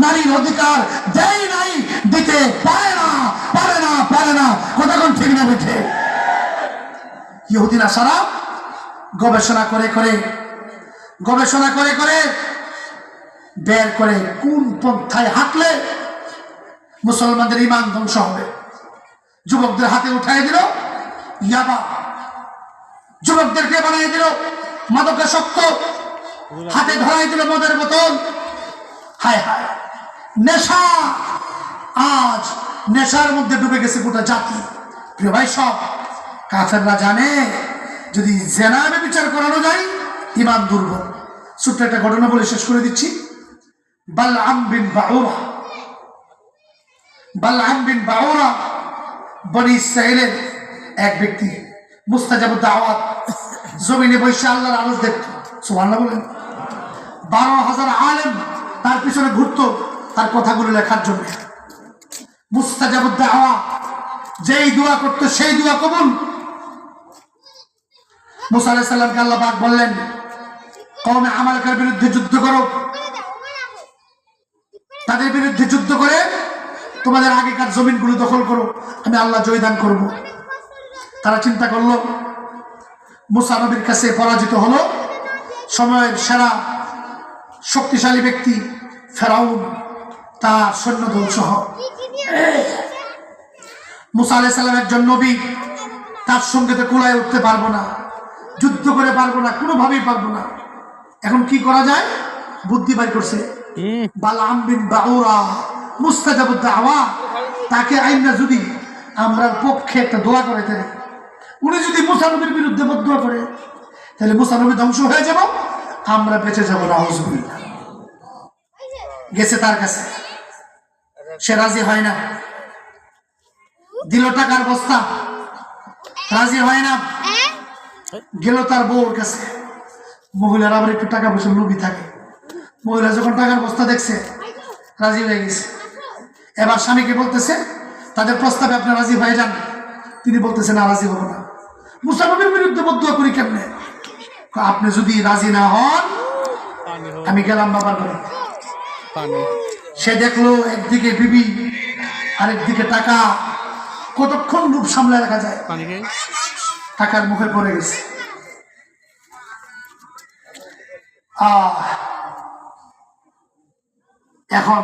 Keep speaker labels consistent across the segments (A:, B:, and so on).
A: নারীর অধিকার দেয় নাই, দিতে পারে না, পারে না, পারে না। কতক্ষণ ঠিক না বেঠে? ইহুদি নাসারা গবেষণা করে বের করে কোন পন্থায় হাঁটলে মুসলমানদের ঈমান ধ্বংস হবে। যুবকদের হাতে উঠাই দিল ইয়াবা, যুবকদেরকে বানিয়ে দিল মাদকাসক্ত, হাতে ধরাই দিল মদের বোতল। হায় হায়, নেশা, আজ নেশার মধ্যে ডুবে গেছে গোটা জাতি। প্রিয় ভাই, সব কাফেররা জানে যদি জেনাবে বিচার করানো যায় ঈমান দুর্বল। ছোট্ট একটা ঘটনা বলে শেষ করে দিচ্ছি। বালআম বিন বাউরা বনি ইসরাইলের এক ব্যক্তি, মুস্তাজাবুদ দাওয়াত, জমিনে বসে আল্লাহর আরজ দেখত। সুবহানাল্লাহ বলেন। 12,000 আলেম তার পিছনে ঘুরতো তার কথাগুলো লেখার জন্য। মুস্তাজাবুদ দাওয়াত, যেই দোয়া করতো সেই দোয়া কবুল। মুসা আলাইহিস সালামকে আল্লাহ পাক বললেন, কওমে আমালেকের বিরুদ্ধে যুদ্ধ করো, তাদের বিরুদ্ধে যুদ্ধ করে তোমাদের আগেকার জমিনগুলো দখল করো, আমি আল্লাহ জয়দান করব। তারা চিন্তা করলো, মুসা নবীর কাছে পরাজিত হলো সময়ের সেরা শক্তিশালী ব্যক্তি ফেরাউন, তার সৈন্যদল সহ। মুসা আলাইহিস সালাম একজন নবী, তার সঙ্গে তো কুলায় উঠতে পারবো না, যুদ্ধ করে পারবো না, কোনোভাবেই পারবো না। এখন কি করা যায়? বুদ্ধি বাই করছে বালআম বিন বাউরা, মুস্তাজাবুদ দাওয়াত, তাকে আইনা যদি আমরা পক্ষে একটা দোয়া করে দেয়, উনি যদি মুসা নবীর বিরুদ্ধে বদদোয়া করে, তাহলে মুসা নবী ধ্বংস হয়ে যাব, আমরা বেঁচে যাবো। নাউজুবিল্লাহ। গেছে তার কাছে, সে রাজি হয় না, দিল টাকার বস্তা, রাজি হয় না। গেল তার বউর কাছে। মহিলারা আবার একটু টাকা পয়সা লোভী থাকে। মহিলা যখন টাকার বস্তা দেখছে রাজি হয়ে গেছে। এবার স্বামীকে বলতেছে, তাদের প্রস্তাবে আপনি রাজি হয়ে যান। তিনি বলতেছে, না, রাজি হব না। মুসা নবীর বিরুদ্ধে বদদোয়া করি কেমনে? আপনি যদি রাজি না হন, আমি গেলাম বাবার ঘরে। সে দেখলো একদিকে বিবি আর একদিকে টাকা, কতক্ষণ রূপ সামলে রাখা যায়? টাকার মুখে পড়ে গেছে। এখন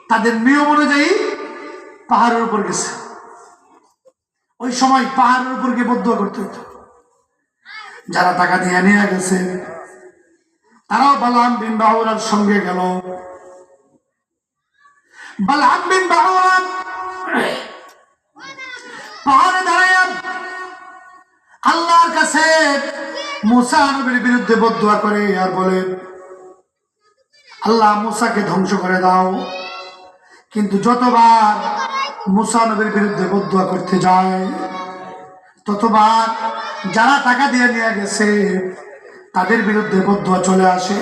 A: তাদের নিয়ম অনুযায়ী পাহাড়ের উপর গেছে। ওই সময় পাহাড়ের উপর গিয়ে বদদোয়া করতে হতো। যারা টাকা দিয়ে নিয়ে গেছে তারাও বালআম বিন বাউরার সঙ্গে গেল। বালআম বিন বাউরা পাহাড়ে দাঁড়ায় আল্লাহর কাছে মুসা নবীর বিরুদ্ধে বদদোয়া করে আর বলে, আল্লাহ মুসাকে ধ্বংস করে দাও। কিন্তু যতবার মুসা নবীর বিরুদ্ধে বদদোয়া করতে যায়, ততবার যারা টাকা দিয়ে নিয়ে গেছে তাদের বিরুদ্ধে বদদোয়া চলে আসে।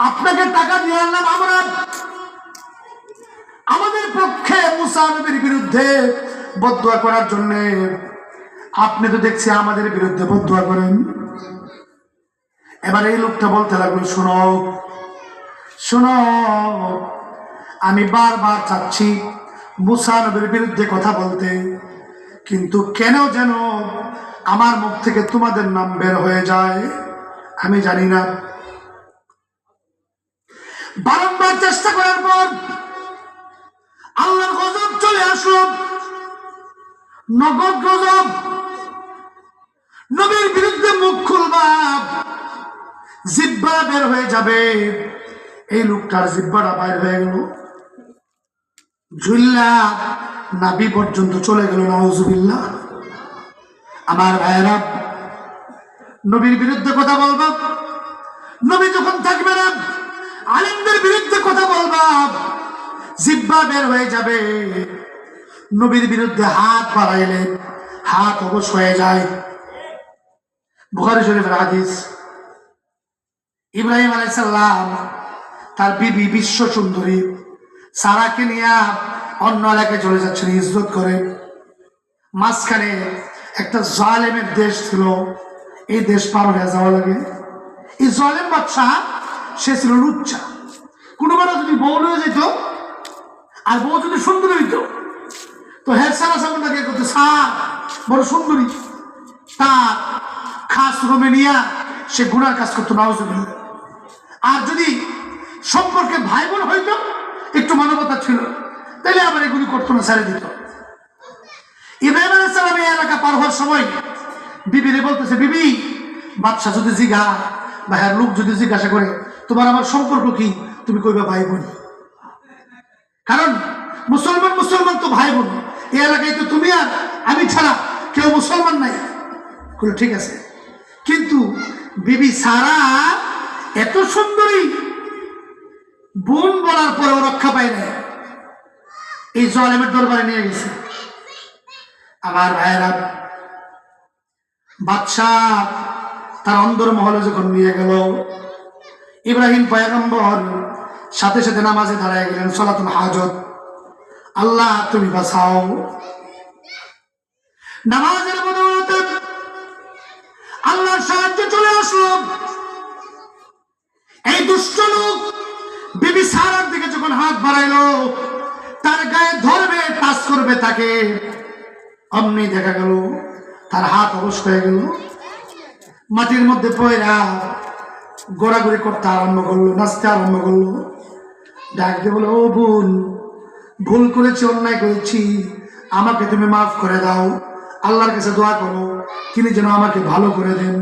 A: আপনাকে টাকা দিয়ে আনলাম আমরা, আমাদের পক্ষে মুসা নবীর বিরুদ্ধে বদদোয়া করার জন্য, আপনি তো দেখছি আমাদের বিরুদ্ধে বদদোয়া করেন। এবার এই লোকটা বলতে লাগলো, শোনো শোনো, আমি বারবার চাচ্ছি মুসা নবীর বিরুদ্ধে কথা বলতে, কিন্তু কেন যেন আমার মুখ থেকে তোমাদের নাম বের হয়ে যায়, আমি জানি না। বারংবার চেষ্টা করার পর আল্লাহর গজব চলে আসলো, নগদ গজব। নবীর বিরুদ্ধে মুখ খুলবা, জিহ্বা বের হয়ে যাবে। এই লোকটার জিহ্বাটা বাইর হয়ে গেল, ঝুল্লা নাভি পর্যন্ত চলে গেল। নাউজুবিল্লাহ। আমার ভাইয়েরা, নবীর বিরুদ্ধে কথা বলবা, নবী যখন থাকবে না, আলেমদের বিরুদ্ধে কথা বলবা, জিহ্বা বের হয়ে যাবে। নবীর বিরুদ্ধে হাত বাড়াইলে হাত অবশ হয়ে যায়। বুখারী শরীফের হাদিস। ইব্রাহিম আলাইহিস সালাম তার বিবি বিশ্ব সুন্দরী সারাকে নিয়ে অন্য এলাকায় চলে যাচ্ছেন হিজরত করে। মাঝখানে একটা জালেমের দেশ ছিল, এই দেশ পার হয়ে যাওয়া লাগে। এই জালেম বাদশাহ সে ছিল লুচ্চা। কোনোবার যদি বউ হয়ে যেত আর বউ যদি সুন্দরী হইতো তো হ্যাঁ সারা সামনে করতো সার বড় সুন্দরী, তার খাস রুমে নিয়ে সে গুনার কাজ করতো নাউজুবিল্লাহ। আর যদি সম্পর্কে ভাই বোন হইতো, একটু মানবতা ছিল, তাহলে আবার এগুলি করতো না, ছেড়ে দিত। ইব্রাহিম আলাইহিস সালাম এই এলাকা পার হওয়ার সময় বিবিরে বলতেছে, বিবি বাদশা যদি জিজ্ঞা বা হ্যাঁ লোক যদি জিজ্ঞাসা করে তোমার আমার সম্পর্ক কি, তুমি কইবা ভাই বোন। কারণ মুসলমান মুসলমান তো ভাই বোন, এই এলাকায় তো তুমি আর আমি ছাড়া কেউ মুসলমান নাই। ঠিক আছে, কিন্তু বিবি সারা এত সুন্দরী বোন বলার পরেও রক্ষা পায় না, এই জালেমের দরবারে নিয়ে গেছে। আমার ভাইয়েরা, বাদশাহ তার অন্দর মহলে যখন নিয়ে গেল, ইব্রাহিম পয়গম্বর সাথে সাথে নামাজে দাঁড়ায় গেলেন, সালাতুল হাজত, আল্লাহ তুমি বাঁচাও। নামাজের বদৌলতে আল্লাহর সাহায্য চলে আসলো। এই দুষ্ট লোক বিবি সারার দিকে যখন হাত বাড়াইলো, তার গায়ে ধরবে, টাচ করবে তাকে, অমনি দেখা গেল তার হাত অবশ হয়ে গেল, মাটির মধ্যে পয়রা গোড়াগড়ি করতে আরম্ভ করলো, নাচতে আরম্ভ করলো। ডাক দিয়ে বলে, ও বোন, ভুল করেছি, অন্যায় করেছি, আমাকে তুমি মাফ করে দাও। আল্লাহর কাছে দোয়া করো তিনি যেন আমাকে ভালো করে দেন।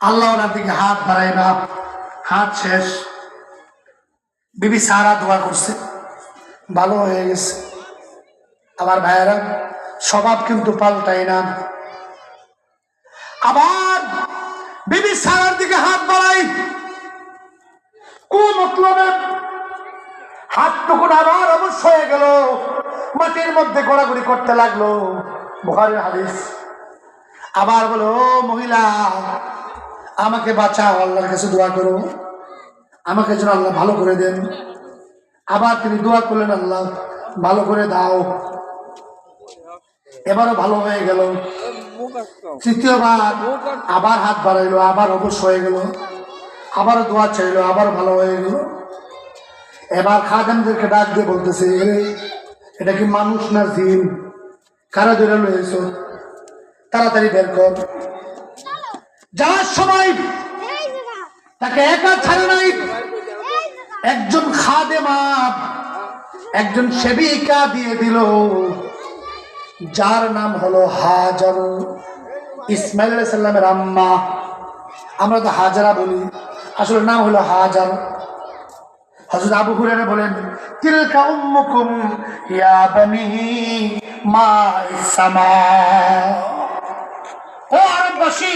A: আল্লাহ ওনার দিকে হাত বাড়াইবা, হাত শেষ। বিবি সারা দোয়া করছে, ভালো হয়ে গেছে। আমার ভাইয়েরা, স্বভাব কিন্তু পাল্টায় না। আবার বিবি সারার দিকে হাত বাড়াই, কোন মতলবে হাত টুকুন আবার অবশ্য হয়ে গেল, মাটির মধ্যে গোড়াগড়ি করতে লাগলো। বুখারীর হাদিস। আবার বলো, ও মহিলা, আমাকে বাঁচাও, আল্লাহর কাছে দোয়া করো, আমাকে যেন আল্লাহ ভালো করে দেন। আবার তিনি দোয়া করলেন, আল্লাহ ভালো করে দাও। এবারও ভালো হয়ে গেল। তৃতীয়বার আবার হাত বাড়াইলো, আবার অবশ্য হয়ে গেল, আবারও দোয়া চাইলো, আবার ভালো হয়ে গেল। এবার খাদেমদেরকে ডাক দিয়ে বলতেছে, এটা কি মানুষ না জিন? কারা ধরে লয়েছ, তাড়াতাড়ি বের কর। যাওয়ার সময় তাকে একা ছাড়ে নাই, একজন খাদেমা, একজন সেবিকা দিয়ে দিল, যার নাম হলো হাজার, ইসমাইল আলাইহিস সালামের আম্মা। আমরা তো হাজারা বলি, আসলে নাম হলো হাজার। হযরত আবু হুরায়রা বলেন, তিলকা উম্মুকুম ইয়া বানি মা ইস সামা। ও আরববাসী,